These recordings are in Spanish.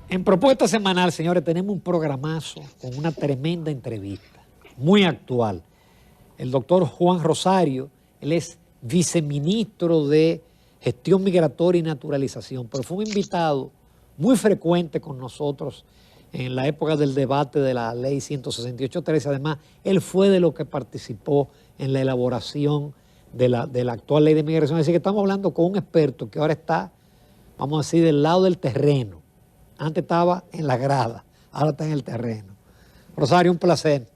En Propuesta Semanal, señores, tenemos un programazo con una tremenda entrevista, muy actual. El doctor Juan Rosario, él es viceministro de Gestión Migratoria y Naturalización, pero fue un invitado muy frecuente con nosotros en la época del debate de la ley 168.13. Además, él fue de los que participó en la elaboración de la actual ley de migración. Así que estamos hablando con un experto que ahora está, vamos a decir, del lado del terreno. Antes estaba en la grada, ahora está en el terreno. Rosario, un placer.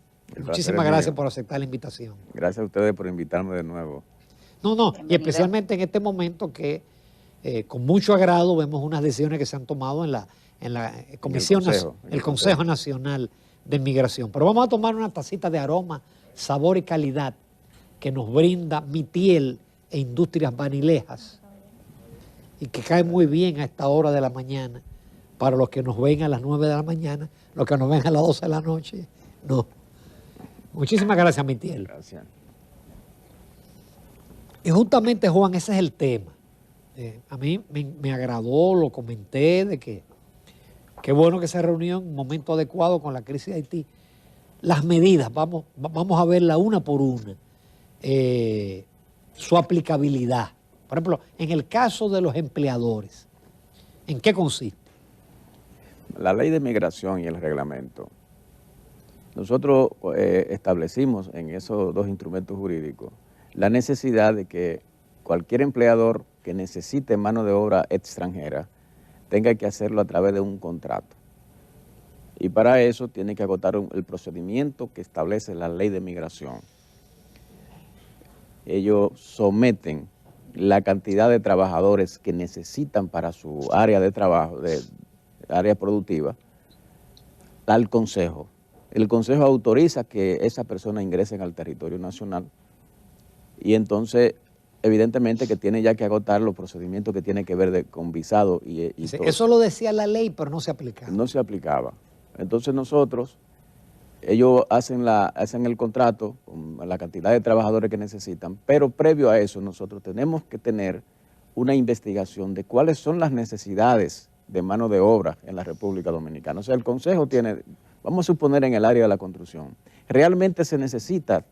Muchísimas gracias por aceptar la invitación. Gracias a ustedes por invitarme de nuevo. No, y especialmente en este momento que con mucho agrado vemos unas decisiones que se han tomado en la Comisión, el Consejo Nacional de Migración. Pero vamos a tomar una tacita de aroma, sabor y calidad que nos brinda Mitiel e Industrias Vanilejas y que cae muy bien a esta hora de la mañana para los que nos ven a las 9 de la mañana, los que nos ven a las 12 de la noche. No. Muchísimas gracias, Mitiel. Gracias. Y justamente, Juan, ese es el tema. A mí me agradó, lo comenté, de que qué bueno que se reunió en un momento adecuado con la crisis de Haití. Las medidas, vamos a verla una por una. Su aplicabilidad. Por ejemplo, en el caso de los empleadores, ¿en qué consiste? La ley de migración y el reglamento. Nosotros establecimos en esos dos instrumentos jurídicos la necesidad de que cualquier empleador que necesite mano de obra extranjera tenga que hacerlo a través de un contrato. Y para eso tiene que agotar el procedimiento que establece la ley de migración. Ellos someten la cantidad de trabajadores que necesitan para su área de trabajo, área productiva, al Consejo. El Consejo autoriza que esa persona ingrese al territorio nacional y entonces evidentemente que tiene ya que agotar los procedimientos que tiene que ver con visado y todo. Eso lo decía la ley, pero no se aplicaba. No se aplicaba. Entonces ellos hacen el contrato con la cantidad de trabajadores que necesitan, pero previo a eso nosotros tenemos que tener una investigación de cuáles son las necesidades de mano de obra en la República Dominicana. O sea, el Consejo tiene, vamos a suponer en el área de la construcción, ¿realmente se necesita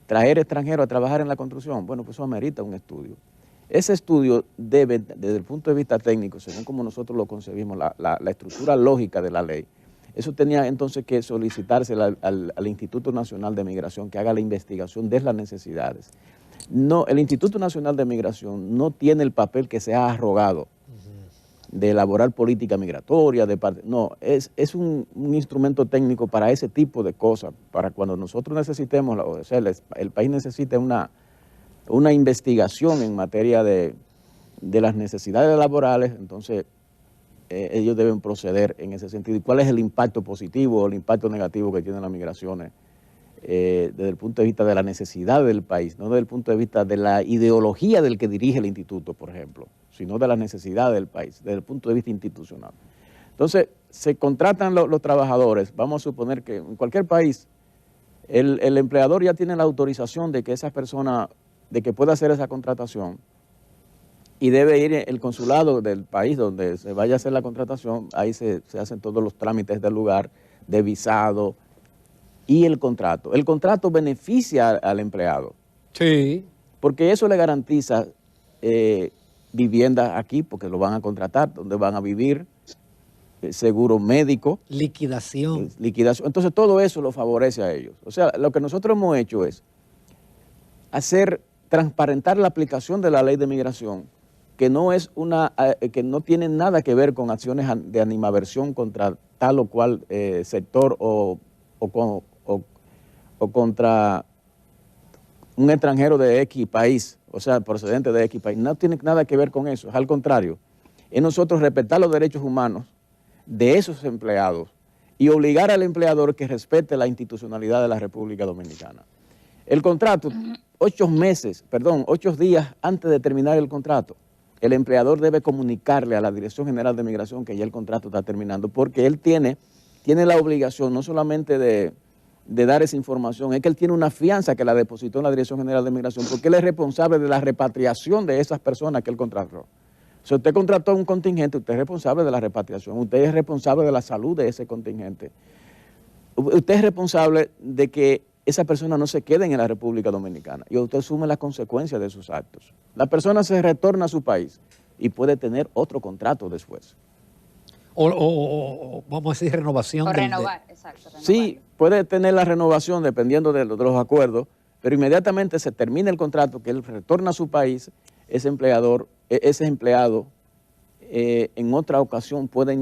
traer extranjeros a trabajar en la construcción? Bueno, pues eso amerita un estudio. Ese estudio debe, desde el punto de vista técnico, según como nosotros lo concebimos, la estructura lógica de la ley, eso tenía entonces que solicitarse al Instituto Nacional de Migración que haga la investigación de las necesidades. No, el Instituto Nacional de Migración no tiene el papel que se ha arrogado de elaborar política migratoria, no, es un instrumento técnico para ese tipo de cosas, para cuando nosotros necesitemos, o sea, el país necesita una investigación en materia de las necesidades laborales, entonces ellos deben proceder en ese sentido. ¿Y cuál es el impacto positivo o el impacto negativo que tienen las migraciones desde el punto de vista de la necesidad del país, no desde el punto de vista de la ideología del que dirige el instituto, por ejemplo, sino de la necesidad del país, desde el punto de vista institucional? Entonces, se contratan los trabajadores, vamos a suponer que en cualquier país, el empleador ya tiene la autorización de que esa persona, de que pueda hacer esa contratación, y debe ir el consulado del país donde se vaya a hacer la contratación, ahí se hacen todos los trámites del lugar, de visado y el contrato. El contrato beneficia al empleado. Sí. Porque eso le garantiza vivienda aquí, porque lo van a contratar, donde van a vivir, seguro médico. Liquidación. Liquidación. Entonces todo eso lo favorece a ellos. O sea, lo que nosotros hemos hecho es transparentar la aplicación de la ley de migración, que no tiene nada que ver con acciones de animadversión contra tal o cual sector o contra un extranjero de X país, o sea, procedente de X país. No tiene nada que ver con eso, es al contrario. Es nosotros respetar los derechos humanos de esos empleados y obligar al empleador que respete la institucionalidad de la República Dominicana. El contrato, 8 días antes de terminar el contrato, el empleador debe comunicarle a la Dirección General de Migración que ya el contrato está terminando, porque él tiene la obligación no solamente de dar esa información, es que él tiene una fianza que la depositó en la Dirección General de Migración, porque él es responsable de la repatriación de esas personas que él contrató. O Si usted contrató un contingente, usted es responsable de la repatriación, usted es responsable de la salud de ese contingente. Usted es responsable de que esa persona no se quede en la República Dominicana y usted asume las consecuencias de sus actos. La persona se retorna a su país y puede tener otro contrato después. O vamos a decir renovación. O renovar, exacto. Renovar. Sí, puede tener la renovación dependiendo de los acuerdos, pero inmediatamente se termina el contrato, que él retorna a su país, ese empleado en otra ocasión puede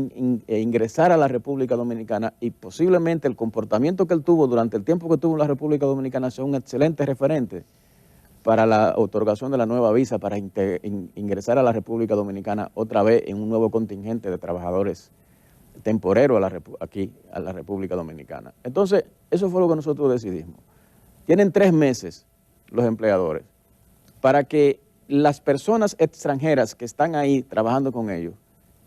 ingresar a la República Dominicana y posiblemente el comportamiento que él tuvo durante el tiempo que tuvo en la República Dominicana sea un excelente referente para la otorgación de la nueva visa para ingresar a la República Dominicana otra vez en un nuevo contingente de trabajadores temporeros aquí a la República Dominicana. Entonces, eso fue lo que nosotros decidimos. Tienen 3 meses los empleadores para que las personas extranjeras que están ahí trabajando con ellos,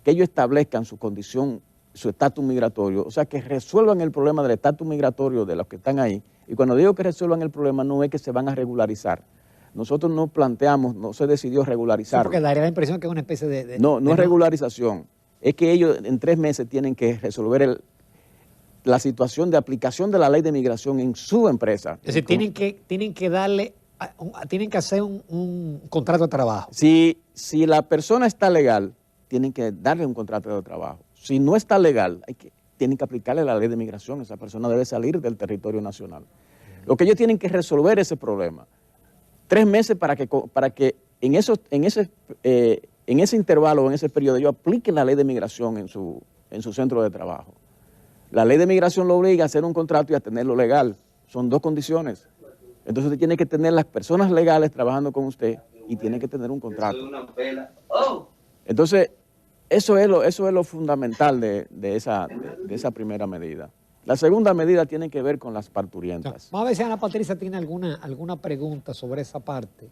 que ellos establezcan su condición, su estatus migratorio, o sea, que resuelvan el problema del estatus migratorio de los que están ahí. Y cuando digo que resuelvan el problema, no es que se van a regularizar. Nosotros no planteamos, no se decidió regularizar. Sí, porque daría la impresión que es una especie de... No es regularización. Es que ellos en 3 meses tienen que resolver la situación de aplicación de la ley de migración en su empresa. Es decir, tienen que darle... tienen que hacer un contrato de trabajo. Si la persona está legal, tienen que darle un contrato de trabajo. Si no está legal, tienen que aplicarle la ley de migración. Esa persona debe salir del territorio nacional. Lo que ellos tienen que resolver ese problema. 3 meses para que en ese intervalo, en ese periodo, ellos apliquen la ley de migración en su centro de trabajo. La ley de migración lo obliga a hacer un contrato y a tenerlo legal. Son 2 condiciones. Entonces usted tiene que tener las personas legales trabajando con usted y tiene que tener un contrato. Entonces, eso es lo fundamental de esa primera medida. La segunda medida tiene que ver con las parturientas. Vamos a ver si Ana Patricia tiene alguna pregunta sobre esa parte.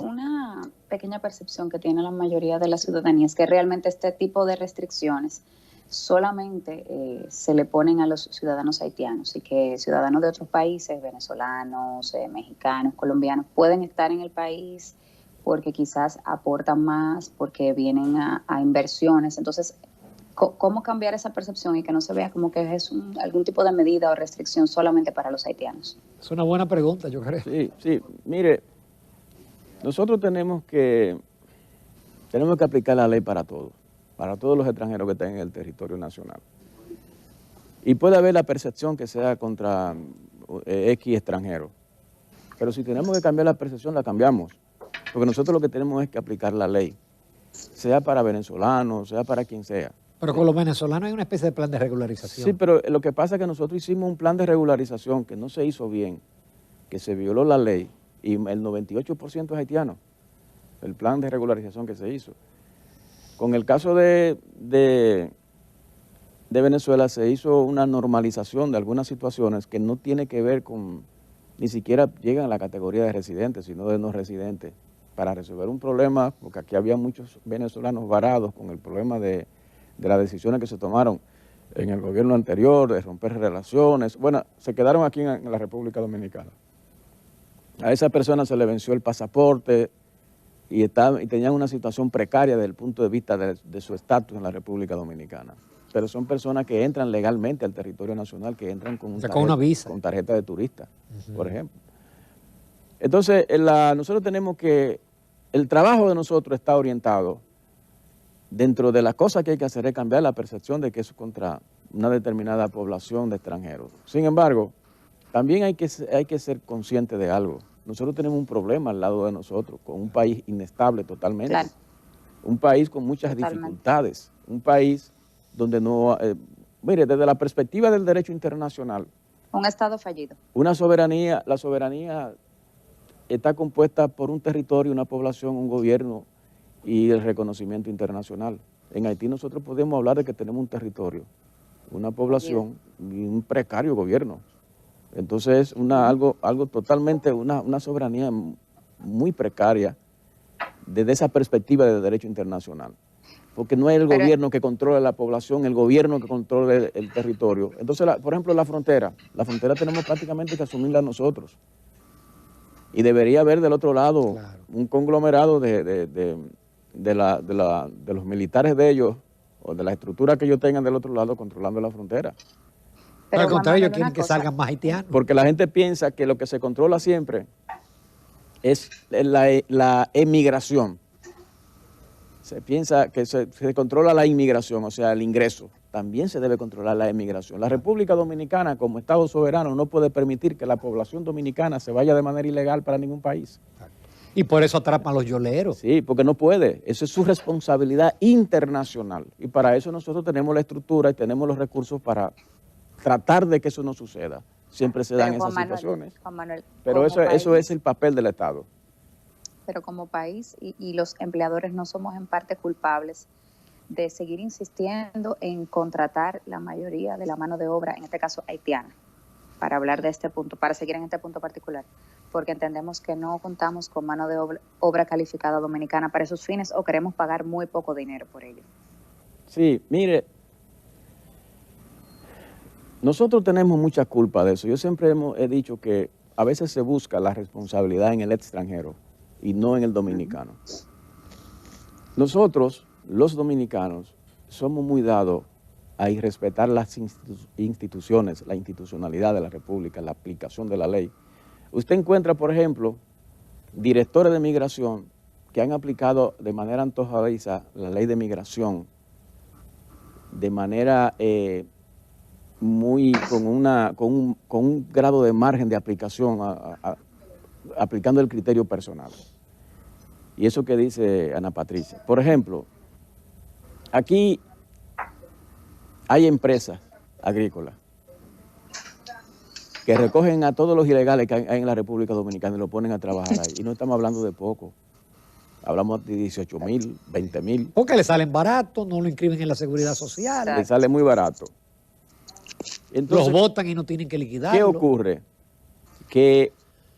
Una pequeña percepción que tiene la mayoría de la ciudadanía es que realmente este tipo de restricciones solamente se le ponen a los ciudadanos haitianos y que ciudadanos de otros países, venezolanos, mexicanos, colombianos, pueden estar en el país porque quizás aportan más, porque vienen a inversiones. Entonces, ¿cómo cambiar esa percepción y que no se vea como que es algún tipo de medida o restricción solamente para los haitianos? Es una buena pregunta, yo creo. Sí. Mire, nosotros tenemos que aplicar la ley para todos los extranjeros que están en el territorio nacional. Y puede haber la percepción que sea contra X extranjero, pero si tenemos que cambiar la percepción, la cambiamos, porque nosotros lo que tenemos es que aplicar la ley, sea para venezolanos, sea para quien sea. Pero con los venezolanos hay una especie de plan de regularización. Sí, pero lo que pasa es que nosotros hicimos un plan de regularización que no se hizo bien, que se violó la ley, y el 98% es haitiano, el plan de regularización que se hizo. Con el caso de Venezuela se hizo una normalización de algunas situaciones que no tiene que ver con, ni siquiera llegan a la categoría de residentes, sino de no residentes, para resolver un problema, porque aquí había muchos venezolanos varados con el problema de las decisiones que se tomaron en el gobierno anterior, de romper relaciones. Bueno, se quedaron aquí en la República Dominicana. A esa persona se le venció el pasaporte y tenían una situación precaria desde el punto de vista de su estatus en la República Dominicana. Pero son personas que entran legalmente al territorio nacional, que entran con una visa, con tarjeta de turista, por ejemplo. Entonces, nosotros tenemos el trabajo de nosotros está orientado, dentro de las cosas que hay que hacer es cambiar la percepción de que es contra una determinada población de extranjeros. Sin embargo, también hay que ser consciente de algo. Nosotros tenemos un problema al lado de nosotros, con un país inestable totalmente. Claro. Un país con muchas dificultades. Un país donde no... mire, desde la perspectiva del derecho internacional... Un Estado fallido. La soberanía está compuesta por un territorio, una población, un gobierno y el reconocimiento internacional. En Haití nosotros podemos hablar de que tenemos un territorio, una población y un precario gobierno. Entonces, algo totalmente, una soberanía muy precaria desde esa perspectiva de derecho internacional. Porque no es el gobierno que controla la población, el gobierno que controla el territorio. Entonces, por ejemplo, la frontera tenemos prácticamente que asumirla nosotros. Y debería haber del otro lado un conglomerado de de los militares de ellos o de la estructura que ellos tengan del otro lado controlando la frontera. Pero Al contrario, ellos Juan Manuel, quieren una que cosa. salgan más haitianos. Porque la gente piensa que lo que se controla siempre es la emigración. Se piensa que se controla la inmigración, o sea, el ingreso. También se debe controlar la emigración. La República Dominicana, como Estado soberano, no puede permitir que la población dominicana se vaya de manera ilegal para ningún país. Y por eso atrapan los yoleros. Sí, porque no puede. Eso es su responsabilidad internacional. Y para eso nosotros tenemos la estructura y tenemos los recursos para tratar de que eso no suceda. Siempre se dan Pero, esas situaciones. Juan Manuel, Pero como eso país, es el papel del Estado. pero como país y los empleadores no somos en parte culpables de seguir insistiendo en contratar la mayoría de la mano de obra, en este caso haitiana, para hablar de este punto, para seguir en este punto particular, porque entendemos que no contamos con mano de obra calificada dominicana para esos fines o queremos pagar muy poco dinero por ello. Sí, mire, nosotros tenemos mucha culpa de eso. Yo siempre he dicho que a veces se busca la responsabilidad en el extranjero y no en el dominicano. Nosotros, los dominicanos, somos muy dados a irrespetar las instituciones, la institucionalidad de la República, la aplicación de la ley. Usted encuentra, por ejemplo, directores de migración que han aplicado de manera antojadiza la ley de migración de manera con un grado de margen de aplicación, aplicando el criterio personal. Y eso que dice Ana Patricia. Por ejemplo, aquí hay empresas agrícolas que recogen a todos los ilegales que hay en la República Dominicana y lo ponen a trabajar ahí. Y no estamos hablando de poco. Hablamos de 18,000, 20,000. Porque le salen baratos, no lo inscriben en la seguridad social. Le sale muy barato. Entonces, los votan y no tienen que liquidarlo. ¿qué ocurre? Que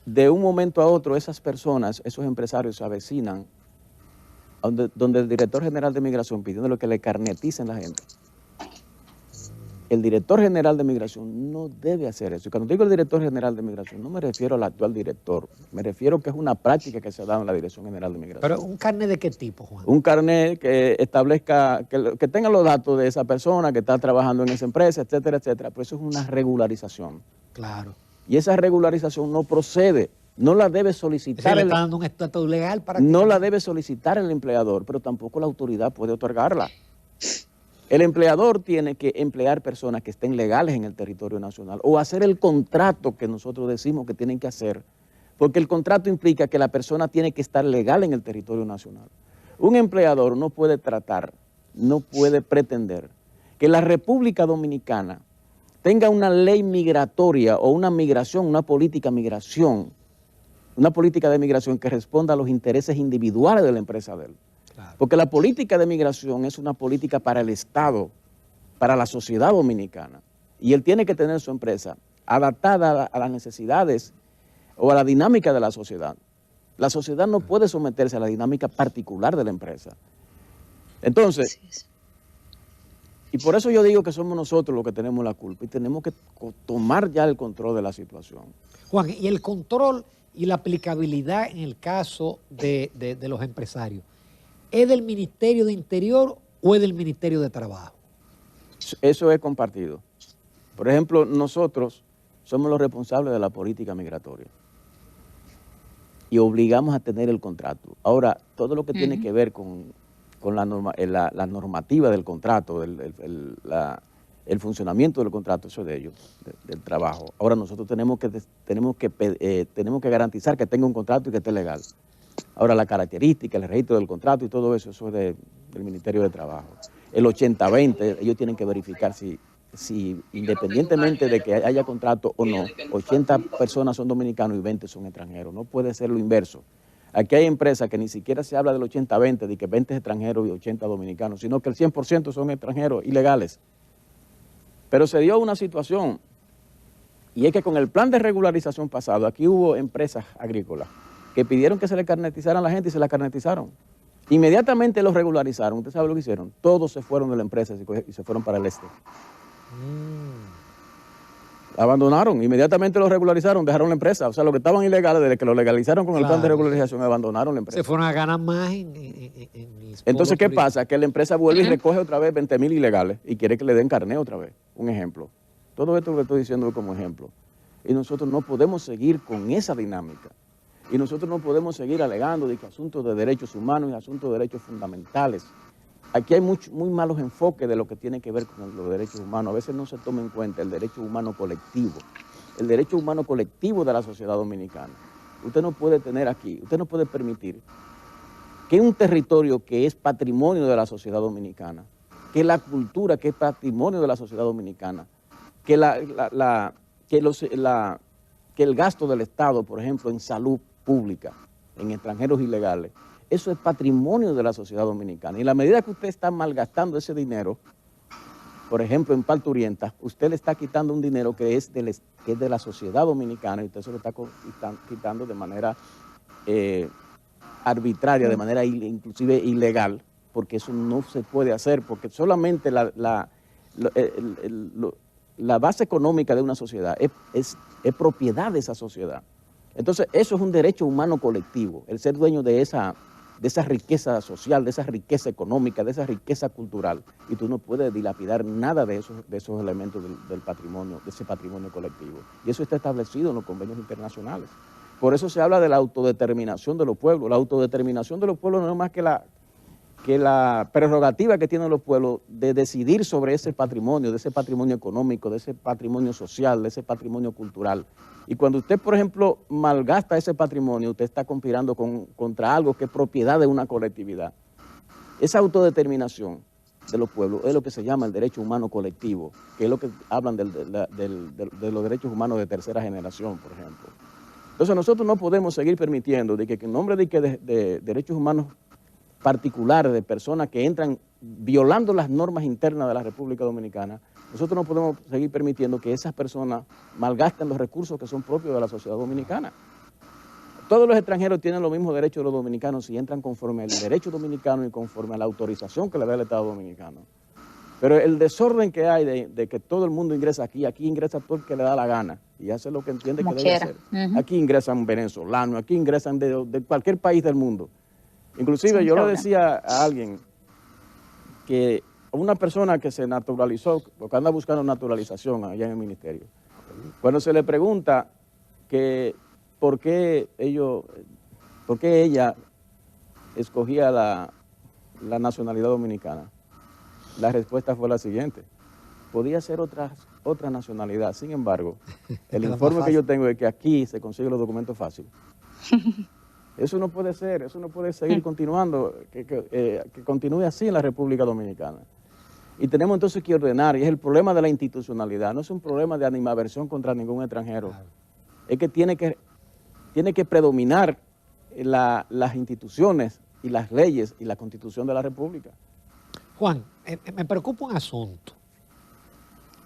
de un momento a otro esas personas, esos empresarios se avecinan donde el director general de migración pidiéndole que le carneticen la gente. El director general de migración no debe hacer eso. Y cuando digo el director general de migración, no me refiero al actual director, me refiero que es una práctica que se ha dado en la Dirección General de Migración. ¿Pero un carnet de qué tipo, Juan? Un carnet que establezca, que tenga los datos de esa persona que está trabajando en esa empresa, etcétera, etcétera. Pero eso es una regularización. Claro. Y esa regularización no procede, no la debe solicitar. Se le está dando un estatus legal para que... No la debe solicitar el empleador, pero tampoco la autoridad puede otorgarla. El empleador tiene que emplear personas que estén legales en el territorio nacional o hacer el contrato que nosotros decimos que tienen que hacer, porque el contrato implica que la persona tiene que estar legal en el territorio nacional. Un empleador no puede tratar, no puede pretender que la República Dominicana tenga una ley migratoria o una migración, una política de migración que responda a los intereses individuales de la empresa de él. Claro. Porque la política de migración es una política para el Estado, para la sociedad dominicana. Y él tiene que tener su empresa adaptada a las necesidades o a la dinámica de la sociedad. La sociedad no puede someterse a la dinámica particular de la empresa. Entonces, y por eso yo digo que somos nosotros los que tenemos la culpa y tenemos que tomar ya el control de la situación. Juan, y el control y la aplicabilidad en el caso de los empresarios, ¿es del Ministerio de Interior o es del Ministerio de Trabajo? Eso es compartido. Por ejemplo, nosotros somos los responsables de la política migratoria y obligamos a tener el contrato. Ahora, todo lo que tiene que ver con la normativa del contrato, el funcionamiento del contrato, eso es de ellos, del trabajo. Ahora nosotros tenemos que garantizar que tenga un contrato y que esté legal. Ahora la característica, el registro del contrato y todo eso, eso es del Ministerio de Trabajo. El 80-20, ellos tienen que verificar si independientemente de que haya contrato o no, 80 personas son dominicanos y 20 son extranjeros. No puede ser lo inverso. Aquí hay empresas que ni siquiera se habla del 80-20, de que 20 es extranjeros y 80 dominicanos, sino que el 100% son extranjeros ilegales. Pero se dio una situación, y es que con el plan de regularización pasado, aquí hubo empresas agrícolas que pidieron que se le carnetizaran a la gente y se la carnetizaron. Inmediatamente los regularizaron. ¿Usted sabe lo que hicieron? Todos se fueron de la empresa y se fueron para el este. Abandonaron, inmediatamente lo regularizaron, dejaron la empresa. O sea, los que estaban ilegales, desde que lo legalizaron con el plan de regularización, abandonaron la empresa. Se fueron a ganar más Entonces, ¿qué pasa? Que la empresa vuelve y recoge otra vez 20,000 ilegales y quiere que le den carné otra vez. Un ejemplo. Todo esto lo que estoy diciendo es como ejemplo. Y nosotros no podemos seguir con esa dinámica. Y nosotros no podemos seguir alegando de que asuntos de derechos humanos y asuntos de derechos fundamentales. Aquí hay muy malos enfoques de lo que tiene que ver con los derechos humanos. A veces no se toma en cuenta el derecho humano colectivo. El derecho humano colectivo de la sociedad dominicana. Usted no puede tener aquí, usted no puede permitir que un territorio que es patrimonio de la sociedad dominicana, que la cultura que es patrimonio de la sociedad dominicana, que el gasto del Estado, por ejemplo, en salud pública, en extranjeros ilegales, eso es patrimonio de la sociedad dominicana. Y en la medida que usted está malgastando ese dinero, por ejemplo, en Parturienta, usted le está quitando un dinero que es de la sociedad dominicana y usted se lo está quitando de manera arbitraria, de manera inclusive ilegal, porque eso no se puede hacer, porque solamente la base económica de una sociedad es propiedad de esa sociedad. Entonces, eso es un derecho humano colectivo, el ser dueño de esa riqueza social, de esa riqueza económica, de esa riqueza cultural. Y tú no puedes dilapidar nada de esos elementos del patrimonio, de ese patrimonio colectivo. Y eso está establecido en los convenios internacionales. Por eso se habla de la autodeterminación de los pueblos. La autodeterminación de los pueblos no es más que la prerrogativa que tienen los pueblos de decidir sobre ese patrimonio, de ese patrimonio económico, de ese patrimonio social, de ese patrimonio cultural. Y cuando usted, por ejemplo, malgasta ese patrimonio, usted está conspirando contra algo que es propiedad de una colectividad. Esa autodeterminación de los pueblos es lo que se llama el derecho humano colectivo, que es lo que hablan de los derechos humanos de tercera generación, por ejemplo. Entonces nosotros no podemos seguir permitiendo de que en nombre de derechos humanos particulares, de personas que entran violando las normas internas de la República Dominicana, nosotros no podemos seguir permitiendo que esas personas malgasten los recursos que son propios de la sociedad dominicana. Todos los extranjeros tienen los mismos derechos de los dominicanos si entran conforme al derecho dominicano y conforme a la autorización que le da el Estado dominicano. Pero el desorden que hay de que todo el mundo ingresa aquí ingresa todo el que le da la gana y hace lo que entiende que debe hacer. Aquí ingresan venezolanos, aquí ingresan de cualquier país del mundo. Inclusive yo le decía a alguien que una persona que se naturalizó, porque anda buscando naturalización allá en el ministerio, cuando se le pregunta que por qué ella escogía la nacionalidad dominicana, la respuesta fue la siguiente: podía ser otra nacionalidad. Sin embargo, el informe que yo tengo es que aquí se consiguen los documentos fáciles. Eso no puede ser, eso no puede seguir continuando, que continúe así en la República Dominicana. Y tenemos entonces que ordenar, y es el problema de la institucionalidad, no es un problema de animadversión contra ningún extranjero. Claro. Es que tiene que predominar las instituciones y las leyes y la Constitución de la República. Juan, me preocupa un asunto,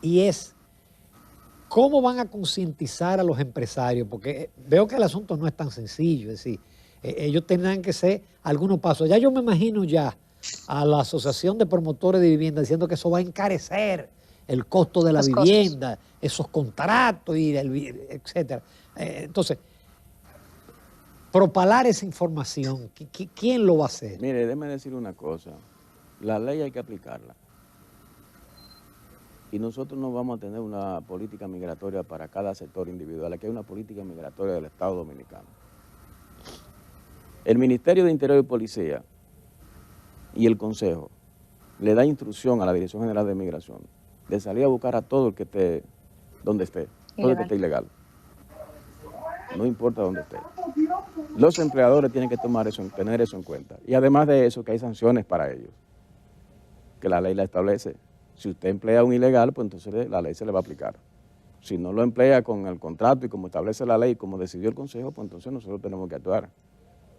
y es cómo van a concientizar a los empresarios, porque veo que el asunto no es tan sencillo, es decir, ellos tendrán que hacer algunos pasos. Ya yo me imagino ya a la Asociación de Promotores de Vivienda diciendo que eso va a encarecer el costo de la vivienda, esos contratos, etcétera. Entonces, propalar esa información, ¿quién lo va a hacer? Mire, déjeme decir una cosa, la ley hay que aplicarla. Y nosotros no vamos a tener una política migratoria para cada sector individual, aquí hay una política migratoria del Estado Dominicano. El Ministerio de Interior y Policía y el Consejo le da instrucción a la Dirección General de Migración de salir a buscar a todo el que esté donde esté, todo el que esté ilegal. No importa dónde esté. Los empleadores tienen que tener eso en cuenta. Y además de eso, que hay sanciones para ellos, que la ley la establece. Si usted emplea a un ilegal, pues entonces la ley se le va a aplicar. Si no lo emplea con el contrato y como establece la ley, como decidió el Consejo, pues entonces nosotros tenemos que actuar.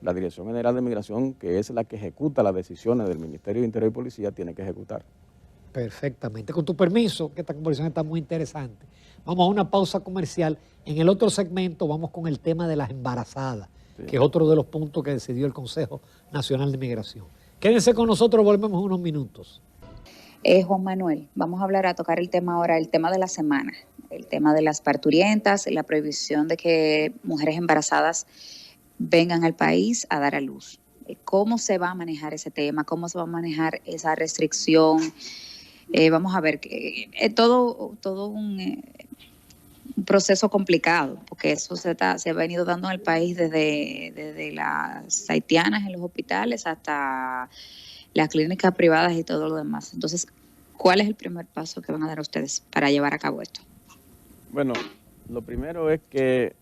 La Dirección General de Migración, que es la que ejecuta las decisiones del Ministerio de Interior y Policía, tiene que ejecutar. Perfectamente. Con tu permiso, que esta conversación está muy interesante. Vamos a una pausa comercial. En el otro segmento vamos con el tema de las embarazadas, sí, que es otro de los puntos que decidió el Consejo Nacional de Migración. Quédense con nosotros, volvemos en unos minutos. Juan Manuel, vamos a tocar el tema ahora, el tema de la semana, el tema de las parturientas, la prohibición de que mujeres embarazadas vengan al país a dar a luz. ¿Cómo se va a manejar ese tema? ¿Cómo se va a manejar esa restricción? Vamos a ver, todo un proceso complicado, porque eso se ha venido dando en el país desde las haitianas en los hospitales hasta las clínicas privadas y todo lo demás. Entonces, ¿cuál es el primer paso que van a dar ustedes para llevar a cabo esto? Bueno, lo primero es que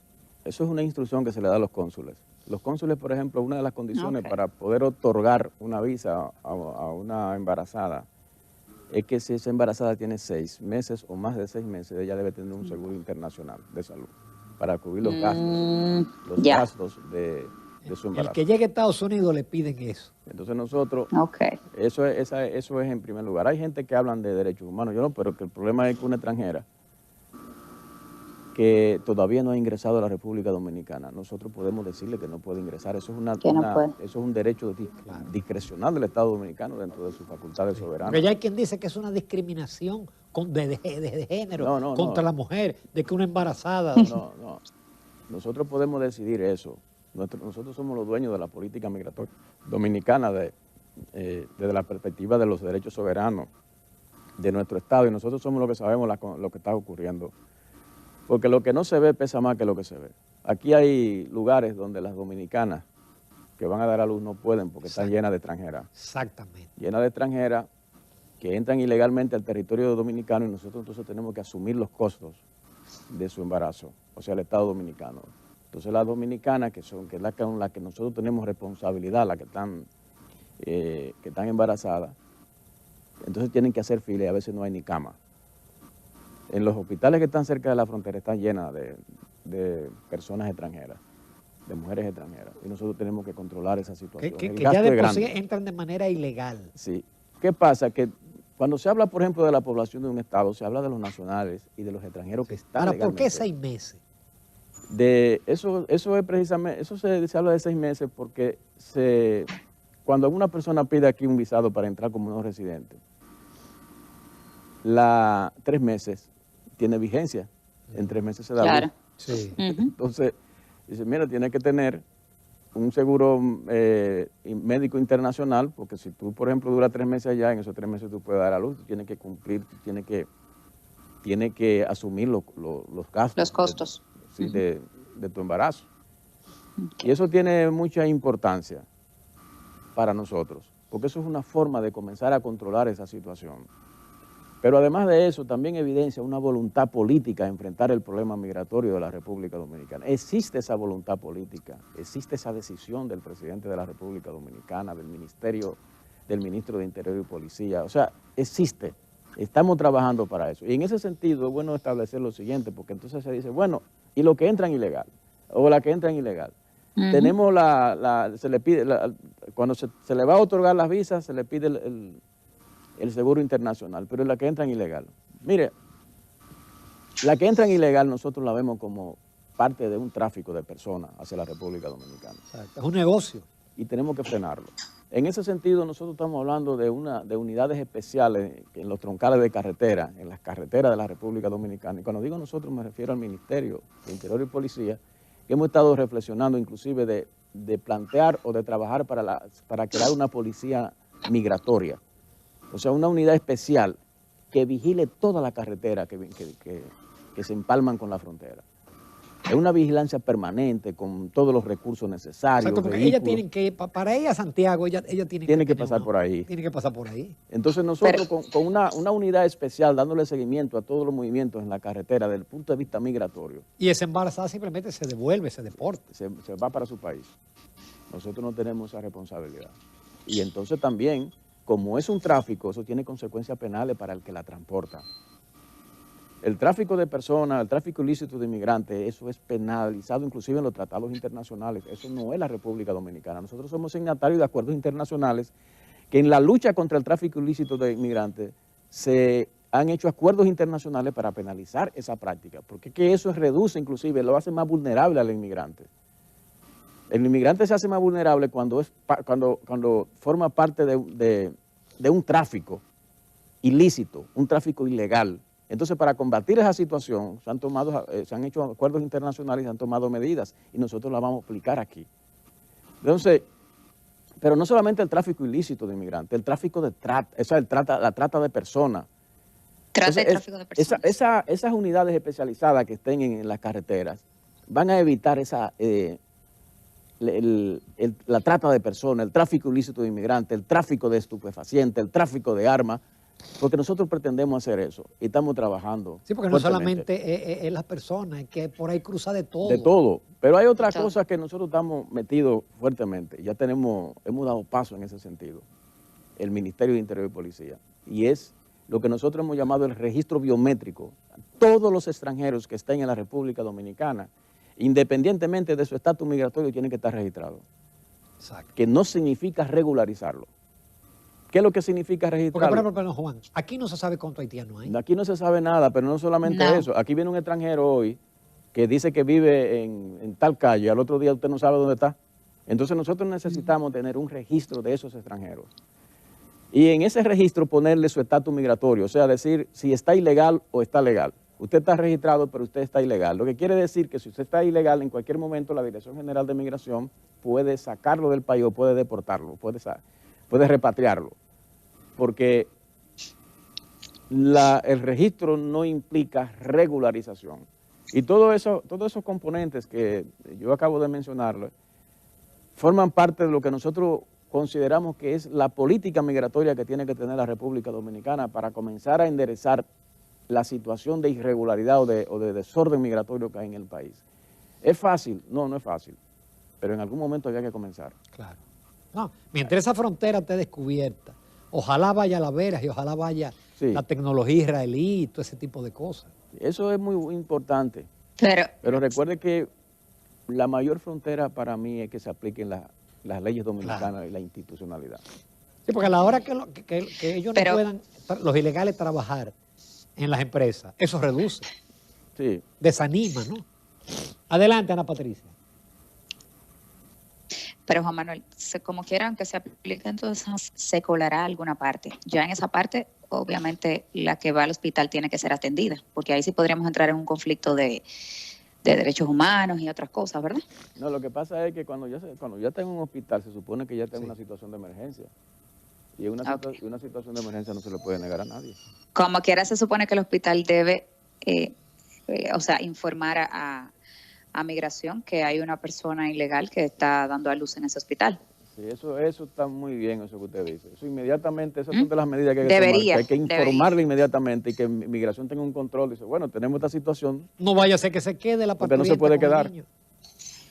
eso es una instrucción que se le da a los cónsules. Los cónsules, por ejemplo, una de las condiciones para poder otorgar una visa a una embarazada es que si esa embarazada tiene 6 meses o más de 6 meses, ella debe tener un seguro internacional de salud para cubrir los gastos de su embarazo. El que llegue a Estados Unidos le piden eso. Entonces nosotros, eso es en primer lugar. Hay gente que hablan de derechos humanos, yo no, pero que el problema es que una extranjera que todavía no ha ingresado a la República Dominicana, nosotros podemos decirle que no puede ingresar. Eso es un derecho discrecional del Estado Dominicano dentro de sus facultades soberanas. Porque ya hay quien dice que es una discriminación de género contra la mujer, de que una embarazada... No. Nosotros podemos decidir eso. Nosotros somos los dueños de la política migratoria dominicana desde la perspectiva de los derechos soberanos de nuestro Estado, y nosotros somos los que sabemos lo que está ocurriendo. Porque lo que no se ve pesa más que lo que se ve. Aquí hay lugares donde las dominicanas que van a dar a luz no pueden porque están llenas de extranjeras. Exactamente. Llenas de extranjeras que entran ilegalmente al territorio dominicano, y nosotros entonces tenemos que asumir los costos de su embarazo, o sea, el Estado dominicano. Entonces las dominicanas, que es la con la que nosotros tenemos responsabilidad, las que están embarazadas, entonces tienen que hacer fila y a veces no hay ni cama. En los hospitales que están cerca de la frontera están llenas de personas extranjeras, de mujeres extranjeras, y nosotros tenemos que controlar esa situación. Que ya de por sí entran de manera ilegal. Sí. ¿Qué pasa? Que cuando se habla, por ejemplo, de la población de un estado, se habla de los nacionales y de los extranjeros que están legalmente. Ahora, ¿por qué 6 meses? Eso es precisamente, se habla de 6 meses porque cuando alguna persona pide aquí un visado para entrar como no residente, 3 meses tiene vigencia, en 3 meses se da luz. Sí. Entonces, dice, mira, tienes que tener un seguro médico internacional, porque si tú, por ejemplo, duras 3 meses allá, en esos 3 meses tú puedes dar a luz, tú tienes que cumplir, tú tienes que asumir los gastos. Los costos. De tu embarazo. Y eso tiene mucha importancia para nosotros, porque eso es una forma de comenzar a controlar esa situación. Pero además de eso, también evidencia una voluntad política de enfrentar el problema migratorio de la República Dominicana. Existe esa voluntad política, existe esa decisión del presidente de la República Dominicana, del ministro de Interior y Policía. O sea, existe. Estamos trabajando para eso. Y en ese sentido es bueno establecer lo siguiente, porque entonces se dice, bueno, y los que entran ilegal, o la que entran ilegal. Tenemos se le pide, cuando se le va a otorgar las visas, se le pide el seguro internacional, pero la que entran ilegal. Mire, la que entran ilegal nosotros la vemos como parte de un tráfico de personas hacia la República Dominicana. Exacto. Es un negocio. Y tenemos que frenarlo. En ese sentido, nosotros estamos hablando de unidades especiales en los troncales de carretera, en las carreteras de la República Dominicana. Y cuando digo nosotros me refiero al Ministerio de Interior y Policía, que hemos estado reflexionando inclusive de plantear o de trabajar para crear una policía migratoria. O sea, una unidad especial que vigile toda la carretera que se empalman con la frontera. Es una vigilancia permanente con todos los recursos necesarios. Exacto, porque ellas tienen que, para ella Santiago, ella tiene que pasar por ahí. Tiene que pasar por ahí. Entonces nosotros con una unidad especial dándole seguimiento a todos los movimientos en la carretera desde el punto de vista migratorio. Y esa embarazada simplemente se devuelve, se deporta. Se va para su país. Nosotros no tenemos esa responsabilidad. Y entonces también, como es un tráfico, eso tiene consecuencias penales para el que la transporta. El tráfico de personas, el tráfico ilícito de inmigrantes, eso es penalizado inclusive en los tratados internacionales. Eso no es la República Dominicana. Nosotros somos signatarios de acuerdos internacionales que en la lucha contra el tráfico ilícito de inmigrantes se han hecho acuerdos internacionales para penalizar esa práctica, porque que eso reduce inclusive, lo hace más vulnerable al inmigrante. El inmigrante se hace más vulnerable cuando forma parte de un tráfico ilícito, un tráfico ilegal, Entonces, para combatir esa situación, se han hecho acuerdos internacionales y se han tomado medidas, y nosotros las vamos a aplicar aquí. Entonces, pero no solamente el tráfico ilícito de inmigrantes, el tráfico de la trata de personas. Trata y tráfico de personas. Esas unidades especializadas que estén en las carreteras van a evitar la trata de personas, el tráfico ilícito de inmigrantes, el tráfico de estupefacientes, el tráfico de armas, porque nosotros pretendemos hacer eso y estamos trabajando. Sí, porque no solamente es las personas, es que por ahí cruza de todo. De todo, pero hay otras cosas que nosotros estamos metidos fuertemente, ya hemos dado paso en ese sentido, el Ministerio de Interior y Policía, y es lo que nosotros hemos llamado el registro biométrico. Todos los extranjeros que estén en la República Dominicana, independientemente de su estatus migratorio, tienen que estar registrados. Exacto. Que no significa regularizarlo. ¿Qué es lo que significa registrarlo? Porque, por ejemplo, Juan, aquí no se sabe cuántos haitianos hay. Aquí no se sabe nada, pero no solamente eso. Aquí viene un extranjero hoy que dice que vive en tal calle, al otro día usted no sabe dónde está. Entonces nosotros necesitamos tener un registro de esos extranjeros. Y en ese registro ponerle su estatus migratorio, o sea, decir si está ilegal o está legal. Usted está registrado, pero usted está ilegal. Lo que quiere decir que si usted está ilegal, en cualquier momento la Dirección General de Migración puede sacarlo del país o puede deportarlo, puede repatriarlo. Porque el registro no implica regularización. Y todos esos componentes que yo acabo de mencionarlo forman parte de lo que nosotros consideramos que es la política migratoria que tiene que tener la República Dominicana para comenzar a enderezar la situación de irregularidad o de desorden migratorio que hay en el país. ¿Es fácil? No, no es fácil, pero en algún momento había que comenzar. Claro. No, mientras esa frontera esté descubierta, ojalá vaya la veras y ojalá vaya la tecnología israelí y todo ese tipo de cosas. Eso es muy importante, pero recuerde que la mayor frontera para mí es que se apliquen las leyes dominicanas y la institucionalidad. Sí, porque a la hora que ellos no puedan, los ilegales, trabajar en las empresas, eso reduce, desanima, ¿no? Adelante, Ana Patricia. Pero Juan Manuel, como quieran que se aplique, entonces se colará alguna parte. Ya en esa parte, obviamente, la que va al hospital tiene que ser atendida, porque ahí sí podríamos entrar en un conflicto de derechos humanos y otras cosas, ¿verdad? No, lo que pasa es que cuando ya está en un hospital, se supone que ya está en una situación de emergencia. Y una situación de emergencia no se le puede negar a nadie. Como quiera, se supone que el hospital debe, informar a Migración que hay una persona ilegal que está dando a luz en ese hospital. Sí, eso está muy bien, eso que usted dice. Eso inmediatamente, esas son de las medidas que hay que tomar. Que hay que informarle inmediatamente y que Migración tenga un control. Dice, bueno, tenemos esta situación. No vaya a ser que se quede la porque no se puede quedar.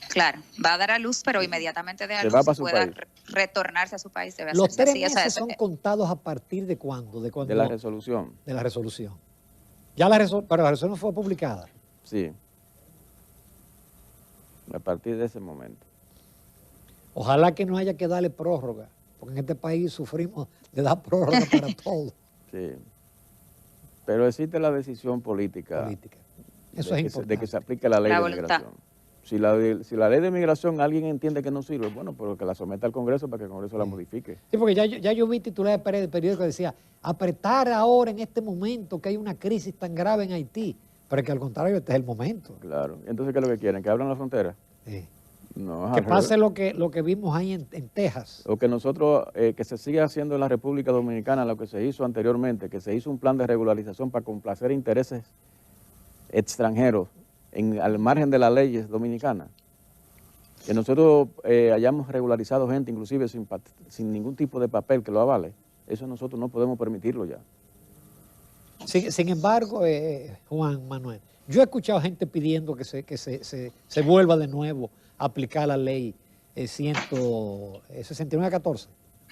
Claro, va a dar a luz, pero inmediatamente de a luz pueda retornarse a su país. Debe los 3 meses son contados a partir de cuándo? De la resolución. De la resolución. Pero la resolución no fue publicada. Sí. A partir de ese momento. Ojalá que no haya que darle prórroga, porque en este país sufrimos de dar prórroga para todo. Sí. Pero existe la decisión política. Eso es importante. De que se aplique la ley de migración. Si la ley de migración alguien entiende que no sirve, bueno, pero que la someta al Congreso para que el Congreso la modifique. Sí, porque ya yo vi titular de periódico que decía, apretar ahora en este momento que hay una crisis tan grave en Haití. Pero que al contrario, este es el momento. Claro. Entonces, ¿qué es lo que quieren? ¿Que abran la frontera? Sí. No, que pase lo que vimos ahí en Texas. O que nosotros, que se siga haciendo en la República Dominicana lo que se hizo anteriormente, que se hizo un plan de regularización para complacer intereses extranjeros al margen de las leyes dominicanas. Que nosotros hayamos regularizado gente, inclusive sin ningún tipo de papel que lo avale. Eso nosotros no podemos permitirlo ya. Sin embargo, Juan Manuel, yo he escuchado gente pidiendo que se vuelva de nuevo a aplicar la ley 6914.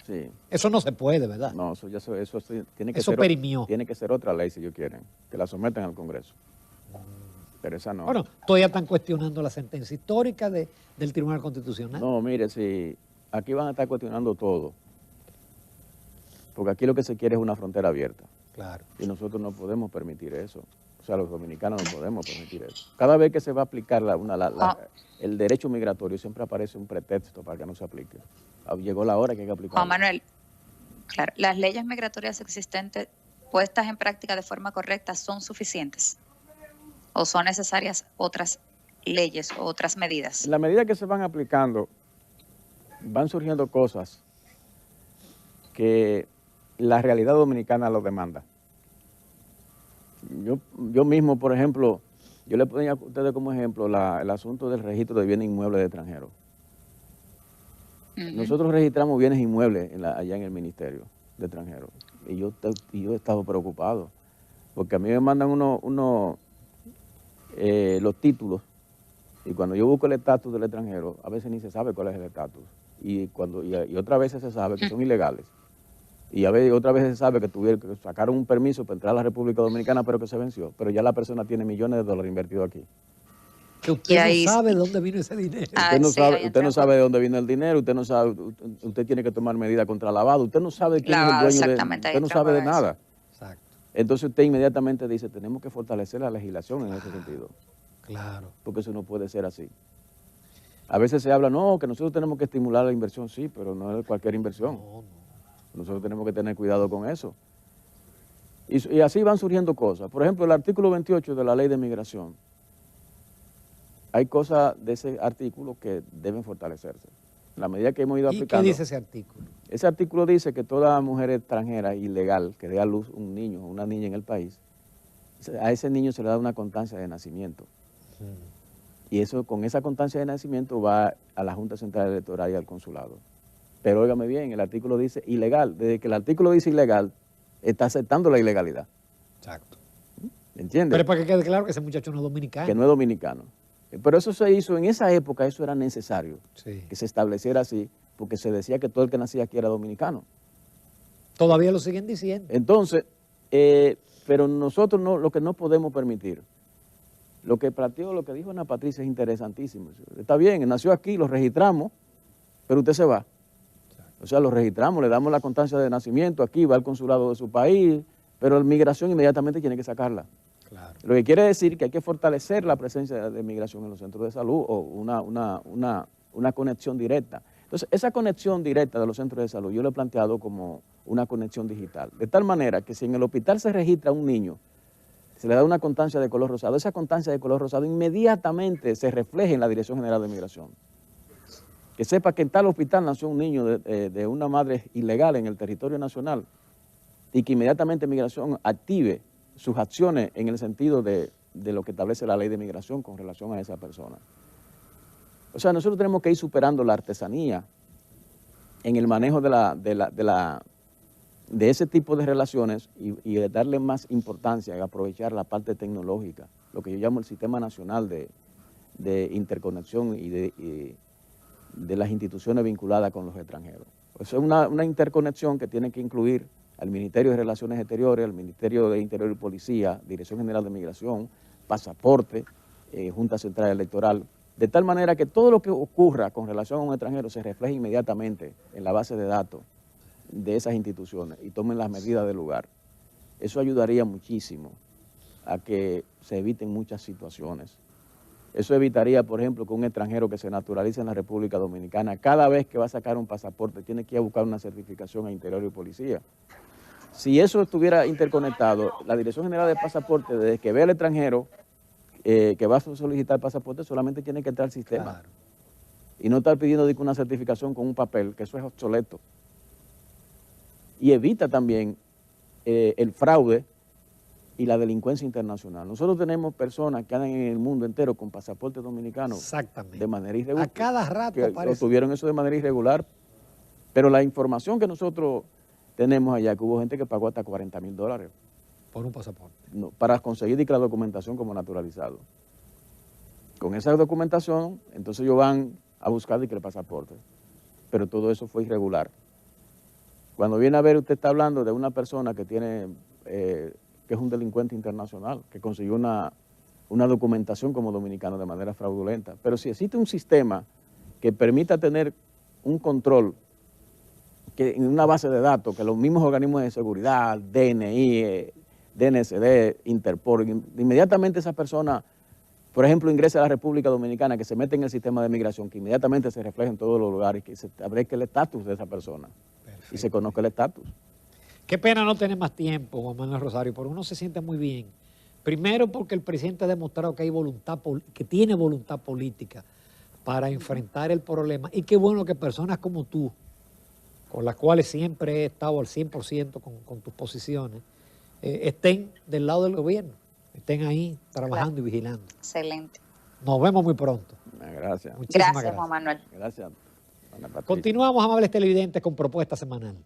Sí. Eso no se puede, ¿verdad? No, eso tiene que eso ser, perimió. Tiene que ser otra ley si ellos quieren, que la sometan al Congreso. Pero esa no. Bueno, todavía están cuestionando la sentencia histórica del Tribunal Constitucional. No, mire, si aquí van a estar cuestionando todo, porque aquí lo que se quiere es una frontera abierta. Claro. Y nosotros no podemos permitir eso. O sea, los dominicanos no podemos permitir eso. Cada vez que se va a aplicar el derecho migratorio, siempre aparece un pretexto para que no se aplique. Llegó la hora que hay que aplicarlo. Juan Manuel, claro, las leyes migratorias existentes puestas en práctica de forma correcta son suficientes? ¿O son necesarias otras leyes o otras medidas? En la medida que se van aplicando, van surgiendo cosas que la realidad dominicana lo demanda. Yo mismo, por ejemplo, yo le ponía a ustedes como ejemplo el asunto del registro de bienes inmuebles de extranjeros. Nosotros registramos bienes inmuebles allá en el Ministerio de Extranjeros y yo he estado preocupado porque a mí me mandan los títulos y cuando yo busco el estatus del extranjero, a veces ni se sabe cuál es el estatus y otras veces se sabe que son ilegales. Y otras veces se sabe que sacaron un permiso para entrar a la República Dominicana, pero que se venció. Pero ya la persona tiene millones de dólares invertidos aquí. Que usted no sabe de dónde vino ese dinero. Usted no sabe de dónde vino el dinero, usted tiene que tomar medidas contra lavado, usted no sabe quién es el dueño usted no sabe de nada. Exacto. Entonces usted inmediatamente dice, tenemos que fortalecer la legislación en ese sentido. Claro. Porque eso no puede ser así. A veces se habla, no, que nosotros tenemos que estimular la inversión, sí, pero no es cualquier inversión. No. Nosotros tenemos que tener cuidado con eso. Y así van surgiendo cosas. Por ejemplo, el artículo 28 de la Ley de Migración. Hay cosas de ese artículo que deben fortalecerse. En la medida que hemos ido aplicando. ¿Y qué dice ese artículo? Ese artículo dice que toda mujer extranjera ilegal que dé a luz un niño o una niña en el país, a ese niño se le da una constancia de nacimiento. Y eso, con esa constancia de nacimiento va a la Junta Central Electoral y al consulado. Pero óigame bien, el artículo dice ilegal. Desde que el artículo dice ilegal, está aceptando la ilegalidad. Exacto. ¿Entiendes? Pero es para que quede claro que ese muchacho no es dominicano. Que no es dominicano. Pero eso se hizo, en esa época eso era necesario, sí, que se estableciera así, porque se decía que todo el que nacía aquí era dominicano. Todavía lo siguen diciendo. Entonces, pero nosotros lo que no podemos permitir, lo que dijo Ana Patricia es interesantísimo. Está bien, nació aquí, lo registramos, pero usted se va. O sea, lo registramos, le damos la constancia de nacimiento aquí, va al consulado de su país, pero la migración inmediatamente tiene que sacarla. Claro. Lo que quiere decir que hay que fortalecer la presencia de migración en los centros de salud o una conexión directa. Entonces, esa conexión directa de los centros de salud yo lo he planteado como una conexión digital. De tal manera que si en el hospital se registra un niño, se le da una constancia de color rosado, esa constancia de color rosado inmediatamente se refleja en la Dirección General de Migración. Que sepa que en tal hospital nació un niño de una madre ilegal en el territorio nacional y que inmediatamente Migración active sus acciones en el sentido de lo que establece la Ley de Migración con relación a esa persona. O sea, nosotros tenemos que ir superando la artesanía en el manejo de ese tipo de relaciones y darle más importancia y aprovechar la parte tecnológica, lo que yo llamo el Sistema Nacional de Interconexión y de las instituciones vinculadas con los extranjeros. O sea, una interconexión que tiene que incluir al Ministerio de Relaciones Exteriores, al Ministerio de Interior y Policía, Dirección General de Migración, Pasaporte, Junta Central Electoral, de tal manera que todo lo que ocurra con relación a un extranjero se refleje inmediatamente en la base de datos de esas instituciones y tomen las medidas del lugar. Eso ayudaría muchísimo a que se eviten muchas situaciones. Eso evitaría, por ejemplo, que un extranjero que se naturalice en la República Dominicana, cada vez que va a sacar un pasaporte, tiene que ir a buscar una certificación a Interior y Policía. Si eso estuviera interconectado, la Dirección General de Pasaporte, desde que ve al extranjero que va a solicitar pasaporte, solamente tiene que entrar al sistema. Claro. Y no estar pidiendo una certificación con un papel, que eso es obsoleto. Y evita también el fraude y la delincuencia internacional. Nosotros tenemos personas que andan en el mundo entero con pasaportes dominicanos. Exactamente. De manera irregular. A cada rato que aparece. Tuvieron eso de manera irregular. Pero la información que nosotros tenemos allá, que hubo gente que pagó hasta $40,000. Por un pasaporte. No, para conseguir la documentación como naturalizado. Con esa documentación, entonces ellos van a buscar el pasaporte. Pero todo eso fue irregular. Cuando viene a ver, usted está hablando de una persona que tiene, que es un delincuente internacional, que consiguió una documentación como dominicano de manera fraudulenta. Pero si existe un sistema que permita tener un control que en una base de datos, que los mismos organismos de seguridad, DNI, DNCD, Interpol, inmediatamente esa persona, por ejemplo, ingresa a la República Dominicana, que se mete en el sistema de migración, que inmediatamente se refleje en todos los lugares, que se establezca el estatus de esa persona. Perfecto. Y se conozca el estatus. Qué pena no tener más tiempo, Juan Manuel Rosario, pero uno se siente muy bien. Primero porque el presidente ha demostrado que hay voluntad, que tiene voluntad política para enfrentar el problema. Y qué bueno que personas como tú, con las cuales siempre he estado al 100% con tus posiciones, estén del lado del gobierno, estén ahí trabajando y vigilando. Excelente. Nos vemos muy pronto. Gracias. Muchísimas Gracias, Juan Manuel. Gracias, Ana Patricia. Continuamos, amables televidentes, con Propuesta Semanal.